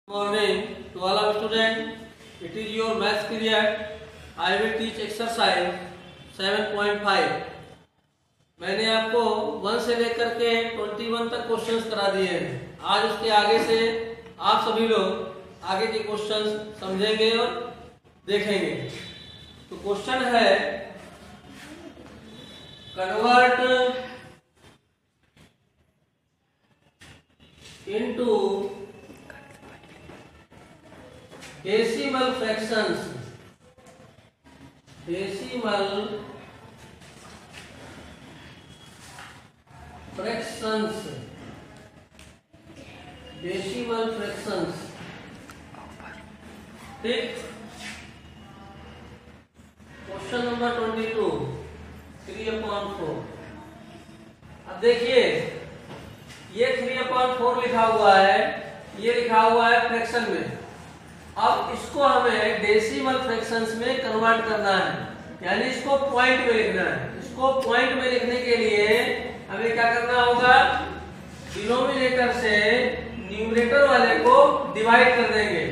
Morning to all our students. It is your maths period. I will teach exercise 7.5. मैंने आपको 1 से लेकर के 21 तक क्वेश्चंस करा दिए हैं। आज उसके आगे से आप सभी लोग आगे के क्वेश्चंस समझेंगे और देखेंगे। तो क्वेश्चन है कन्वर्ट इनटू डेसिमल फ्रैक्शंस ठीक। Question number 22 3/4। अब देखिए ये 3/4 लिखा हुआ है, ये लिखा हुआ है फ्रैक्शन में। अब इसको हमें डेसिमल फ्रैक्शंस में कन्वर्ट करना है, यानी इसको पॉइंट में लिखना है। इसको पॉइंट में लिखने के लिए हमें क्या करना होगा, डिनोमिनेटर से न्यूमरेटर वाले को डिवाइड कर देंगे।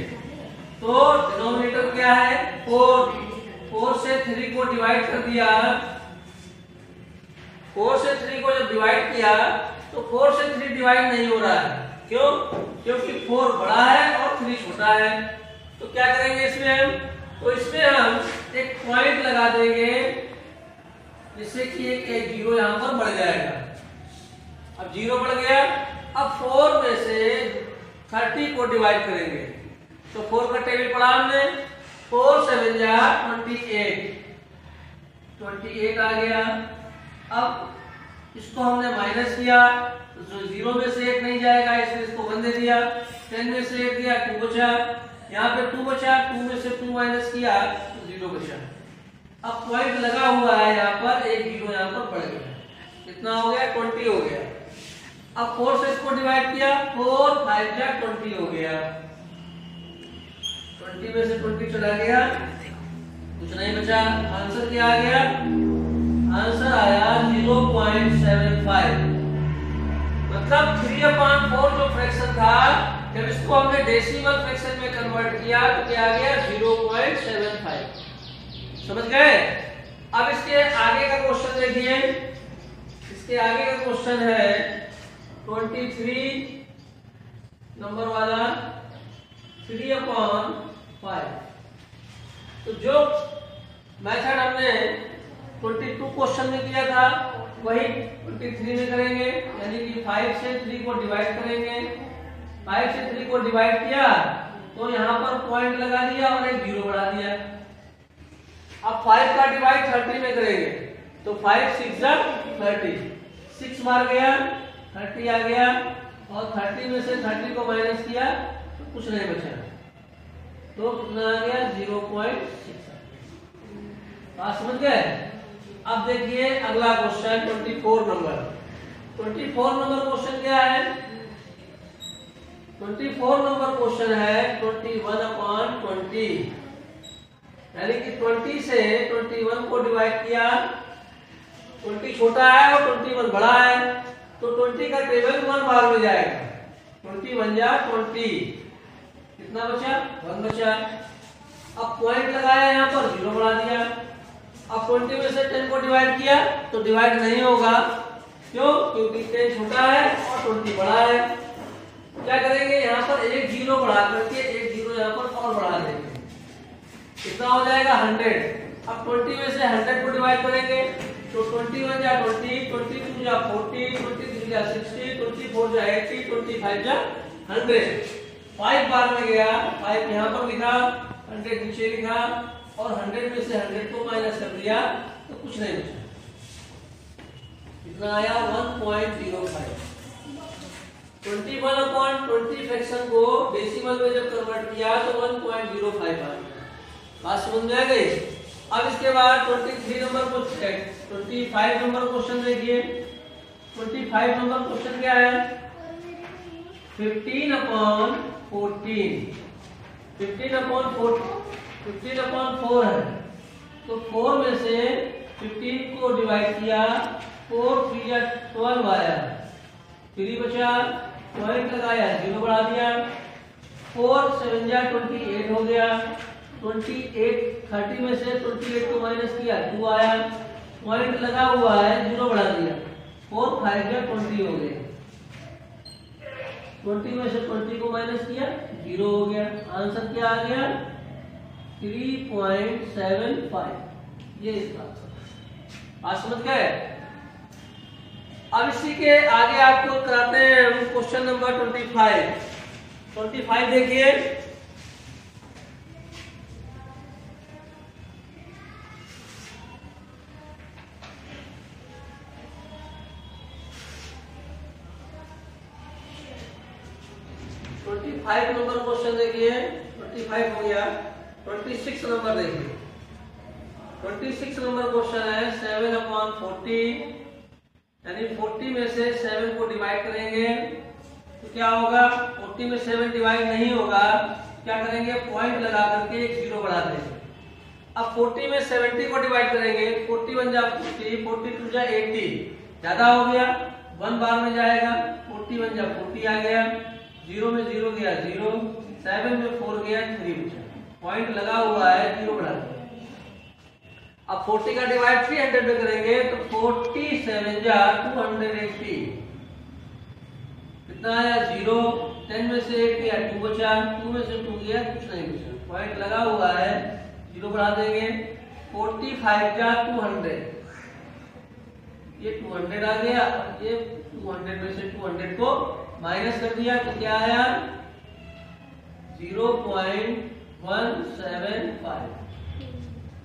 तो डिनोमिनेटर क्या है 4 से 3 को डिवाइड कर दिया। 4 से 3 को जब डिवाइड किया तो 4 से 3 डिवाइड नहीं हो रहा है। क्यों? क्योंकि 4 बड़ा है और 3 छोटा है। तो क्या करेंगे इसमें हम, तो इसमें हम एक पॉइंट लगा देंगे जिससे कि एक 0 यहां पर बढ़ जाएगा। अब 0 बढ़ गया। अब 4 में से 30 को डिवाइड करेंगे। तो 4 का टेबल पढ़ा हमने, 4 7 जा 28 आ गया। अब इसको हमने माइनस किया तो 0 में से 1 नहीं जाएगा, इसलिए इसको 1 दे दिया। 10 में से 1 दिया 2 बचा, यहाँ पे 2 बचा, 2 में से 2 माइनस किया तो 0 बचा। अब पॉइंट लगा हुआ है यहाँ पर, एक 0 यहाँ पर बढ़ गया। कितना हो गया 20 हो गया। अब 4 से इसको डिवाइड किया, 4 5 जा 20 हो गया। 20 में से 20 चला गया, कुछ नहीं बचा। आंसर क्या आ गया? आंसर आया 0.75। मतलब 3/4 जो फ्रैक्शन था, जब इसको हमने डेसिमल फ्रैक्शन में कन्वर्ट किया तो क्या आ गया 0.75। समझ गए? अब इसके आगे का क्वेश्चन देखिए। इसके आगे का क्वेश्चन है 23 नंबर वाला 3/5। तो जो मेथड हमने 22 क्वेश्चन में किया था वही 23 में करेंगे, यानी कि 5 से 3 को डिवाइड करेंगे। 5 से 3 को डिवाइड किया तो यहाँ पर पॉइंट लगा दिया और एक 0 बढ़ा दिया। अब 5 का डिवाइड 30 में करेंगे तो 5 6 जा 30, 6 बार गया 30 आ गया। और 30 में से 30 को माइनस किया तो कुछ नहीं बचा, तो कितना आ गया 0.6। बात समझ गए? अब देखिए अगला क्वेश्चन 24 नंबर। 24 नंबर क्वेश्चन क्या है? 24 नंबर क्वेश्चन है 21/20, यानी कि 20 से 21 को डिवाइड किया। 20 छोटा है और 21 बड़ा है, तो 20 का टेबल 1 बार में जाएगा। 21 जा 20, कितना बचा 1 बचा। अब पॉइंट लगाया यहाँ पर 0 बढ़ा दिया। अब 20 में से 10 को डिवाइड किया तो डिवाइड नहीं होगा। क्यों? क्योंकि 10 छोटा है और 20 बड़ा है। क्या करेंगे, यहाँ पर एक 0 बढ़ा करके एक 0 यहाँ पर और बढ़ा देंगे। कितना हो जाएगा 100। अब 20 में से 100 को डिवाइड करेंगे तो 21 जा 20, 22 जा 40, 23 जा 60, 24 जा 80, 25 जा 100। 5 बार में गया, 5 यहाँ पर लिखा, 100 नीचे लिखा और 100 में से 100 को माइनस कर दिया तो कुछ नहीं बचा। कितना आया 1.05। 21/20 फ्रैक्शन को डेसिमल में जब कन्वर्ट किया तो 1.05 आ गया। बात समझ में आ गई? अब इसके बाद 23 नंबर क्वेश्चन, 25 नंबर क्वेश्चन देखिए। 25 नंबर क्वेश्चन क्या है? 15/14। 15/4 है, तो 4 में से 15 को डिवाइड किया, 4 3 या 12 आया, 3 बचा, पॉइंट लगाया, 0 बढ़ा दिया। 4 7 जा 28 हो गया। 28 30 में से 28 को माइनस किया 2 आया, पॉइंट लगा हुआ है 0 बढ़ा दिया, 4 5 जा 20 हो गया। 20 में से 20 को माइनस किया 0 हो गया। आंसर क्या आ गया 3.75। ये इसका आंसर। आज समझ गए। अब इसी के आगे आपको कराते हैं हम क्वेश्चन नंबर 25 देखिए। नंबर क्वेश्चन देखिए। 25 हो गया। 26 नंबर देखिए। 26 नंबर क्वेश्चन है 7/40, यानी 40 में से 7 को डिवाइड करेंगे तो क्या होगा, 40 में 7 डिवाइड नहीं होगा, क्या करेंगे पॉइंट लगा करके एक 0 बढ़ा देंगे। अब 40 में 70 को डिवाइड करेंगे, 40 1 जा 40, 42 जा 80, ज्यादा हो गया 1 बार में जाएगा, 40 1 जा 40 आ गया, 0 में 0 गया 0, 7 में 4 गया 3 बचा, पॉइंट लगा हुआ है 0 बढ़ा दिया। अब 40 का डिवाइड 300 में करेंगे तो 47 जा 280, कितना आया 0, 10 में से 1 गया 2 बचा, 2 में से 2 गया कुछ नहीं बचा, पॉइंट लगा हुआ है 0 बढ़ा देंगे। 45 जा 200, ये 200 आ गया, ये 200 में से 200 को माइनस कर दिया तो क्या आया 0.175।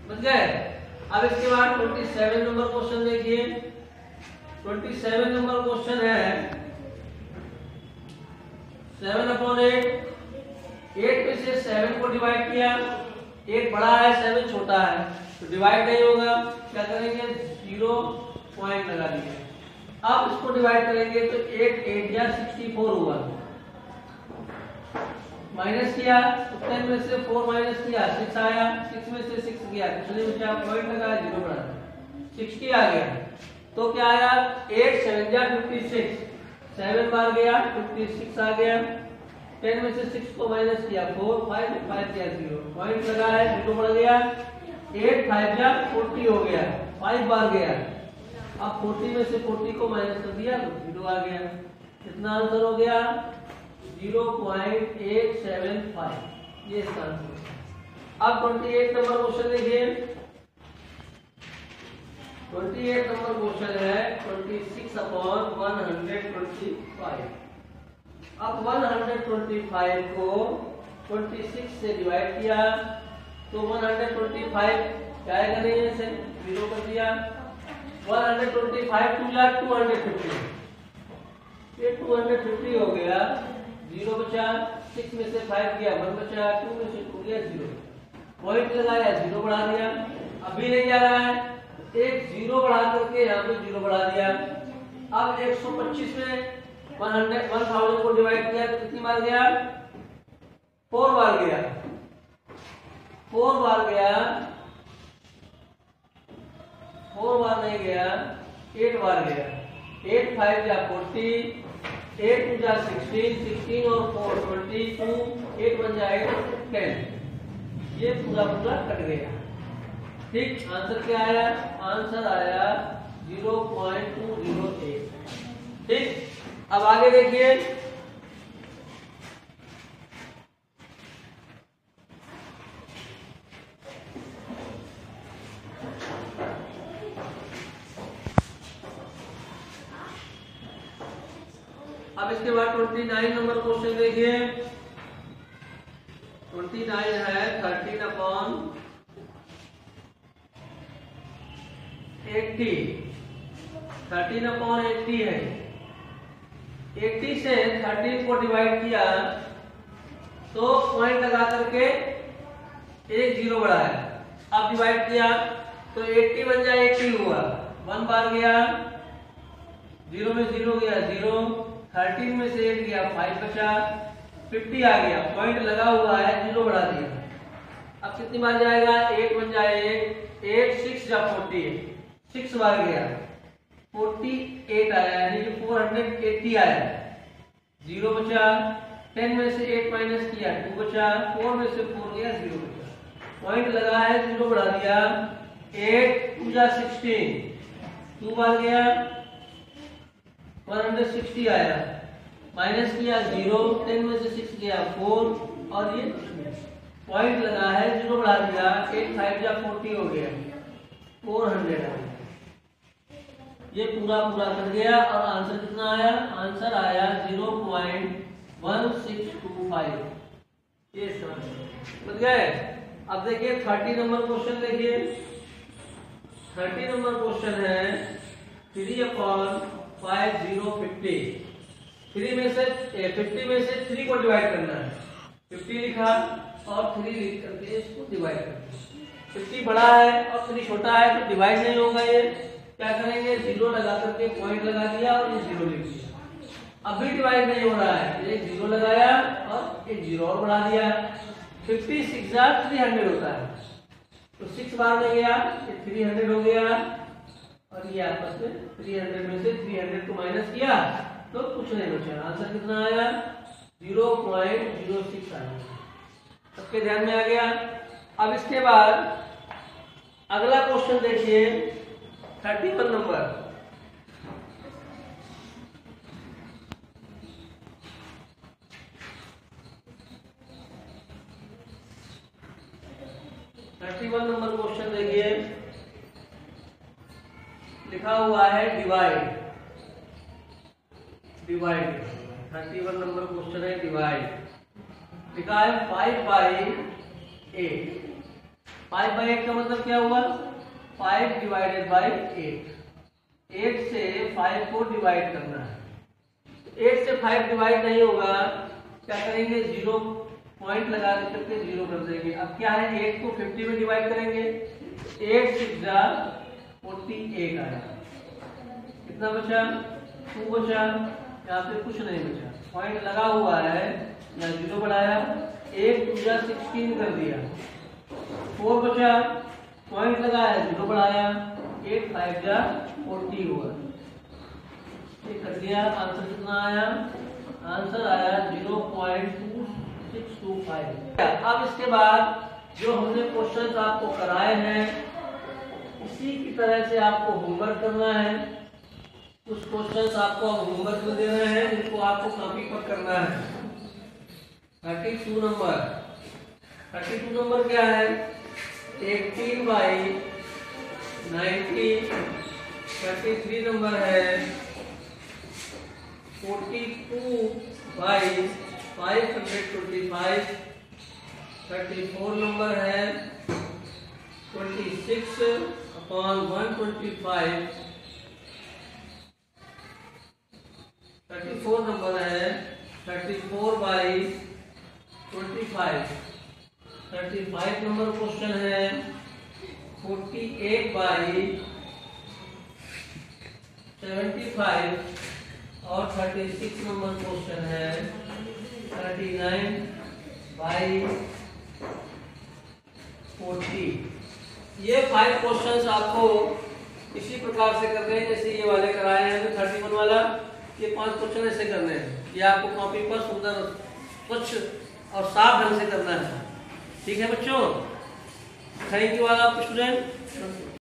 समझ गए। अब इसके बाद 27 नंबर क्वेश्चन देखिए। 27 नंबर क्वेश्चन है 7/8, 8 में से 7 को डिवाइड किया, 8 बड़ा है 7 छोटा है तो डिवाइड नहीं होगा, क्या करेंगे 0 पॉइंट लगा दिया। अब इसको डिवाइड करेंगे तो 8 8 या 64 हुआ, माइनस किया तो 10 में से 4 माइनस किया 6 आया, 6 में से 6 गया कुछ नहीं बचा, पॉइंट लगा 0 बढ़ा 60 आ गया। तो क्या आया 8 7 जा 56, 7 बार गया 56 आ गया, 10 में से 6 को माइनस किया 4, 5 5 किया 0, पॉइंट लगा है 0 बढ़ गया। 8 5 जा 40 हो गया, 5 बार गया, अब 40 में से 40 को माइनस कर दिया तो 0 आ गया। कितना आंसर हो गया 0.875, ये इसका आंसर है। अब 28 नंबर क्वेश्चन देखिए। 28 नंबर क्वेश्चन है 26/125। अब 125 को 26 से डिवाइड किया तो 125 क्या करेंगे इसे 0 कर दिया। 125 2 जा 250, ये 250 हो गया, 0 बचा, 6 में से 5 गया 1 बचा, 2 में से 2 गया 0, पॉइंट लगाया 0 बढ़ा दिया। अभी नहीं जा रहा है, एक 0 बढ़ा करके यहाँ पे 0 बढ़ा दिया। अब 125 में 1000 को डिवाइड किया तो कितनी बार गया 4 बार गया, 4 बार गया, 4 बार नहीं गया 8 बार गया, 8 5 जा 40, 8 2 जा 16, 16 और 4 22, 8 1 जा 8 10, ये पूरा पूरा कट गया। ठीक, आंसर क्या आया, आंसर आया 0.208। ठीक, अब आगे देखिए। अब इसके बाद 29 नंबर क्वेश्चन देखिए। 29 है 13/80, 13/80 है। 80 से 13 को डिवाइड किया तो पॉइंट लगा करके एक 0 बढ़ा है। अब डिवाइड किया तो 80 बन जाए 80 हुआ, 1 बार गया, 0 में 0 गया 0, 13 में से 8 गया 5 बचा, 50 आ गया, पॉइंट लगा हुआ है 0 बढ़ा दिया। अब कितनी बार जाएगा 8 बन जाए 8 6 जा 48, 6 बार गया 48 आया, यानी कि 480 आया, 0 बचा, 10 में से 8 माइनस किया 2 बचा, 4 में से 4 गया 0 बचा। पॉइंट लगा है 0 बढ़ा दिया, 8 2 जा 16, 2 बार गया 160 आया, माइनस किया 0, 10 में से 6 गया 4 और ये पॉइंट लगा है 0 बढ़ा दिया, 8 5 जा 40 हो गया 400 आ गया। ये पूरा पूरा कर गया और आंसर कितना आया? आंसर आया 0.1625। ये समझ गए। अब देखिए 30 नंबर क्वेश्चन देखिए। 30 नंबर क्वेश्चन है 3/5050। 3 में से 50 में से 3 को डिवाइड करना है। 50 लिखा और 3 लिख करके इसको डिवाइड कर दिया। 50 बड़ा है और 3 छोटा है तो डिवाइड नहीं होगा। ये क्या करेंगे? 0 लगा करके पॉइंट लगा दिया और ये 0 लिख दिया। अभी डिवाइड नहीं हो रहा है, एक 0 लगाया और एक 0 और बढ़ा दिया। 50 6 जा 300 होता है तो 6 बार में गया, ये 300 हो गया और ये आपस में 300 में से 300 को माइनस किया तो कुछ नहीं बचा। आंसर कितना आया? 0.06 आया। सबके ध्यान में आ गया। अब इसके बाद अगला क्वेश्चन देखिए 31 नंबर। क्वेश्चन देखिए, लिखा हुआ है डिवाइड। 31 नंबर क्वेश्चन है डिवाइड। लिखा है 5/8। 5/8 का मतलब क्या हुआ? 5 डिवाइडेड बाई 8। 8 से 5 को डिवाइड करना है। 8 से 5 डिवाइड नहीं होगा, क्या करेंगे? 0 पॉइंट लगा करके 0 कर देंगे। अब क्या है? 8 को 50 में डिवाइड करेंगे। 8 6 जा 48 आया। कितना बचा? 2 बचा। यहाँ पे कुछ नहीं बचा, पॉइंट लगा हुआ है, यहाँ 0 बढ़ाया, 8 2 जा 16 कर दिया, 4 बचा, पॉइंट लगा है 0 बढ़ाया, 8 5 जा 40 हुआ। ये कर दिया। आंसर कितना आया? आंसर आया 0.2625। अब इसके बाद जो हमने क्वेश्चन आपको कराए हैं इसी की तरह से आपको होमवर्क करना है। कुछ क्वेश्चंस आपको होमवर्क में देना है जिनको आपको कॉपी पर करना है। 32 नंबर। 32 नंबर क्या है? 18/90। 33 नंबर है 42/525। 34 नंबर है 26/125। 34 नंबर है 34/25। 35 नंबर क्वेश्चन है 48/75 और 36 नंबर क्वेश्चन है 39/40। ये 5 क्वेश्चंस आपको इसी प्रकार से करने हैं जैसे ये वाले कराए हैं। 31 वाला ये 5 क्वेश्चन ऐसे करने हैं। ये आपको कॉपी पर सुंदर स्वच्छ और साफ ढंग से करना है। ठीक है बच्चों? Thank you all of student.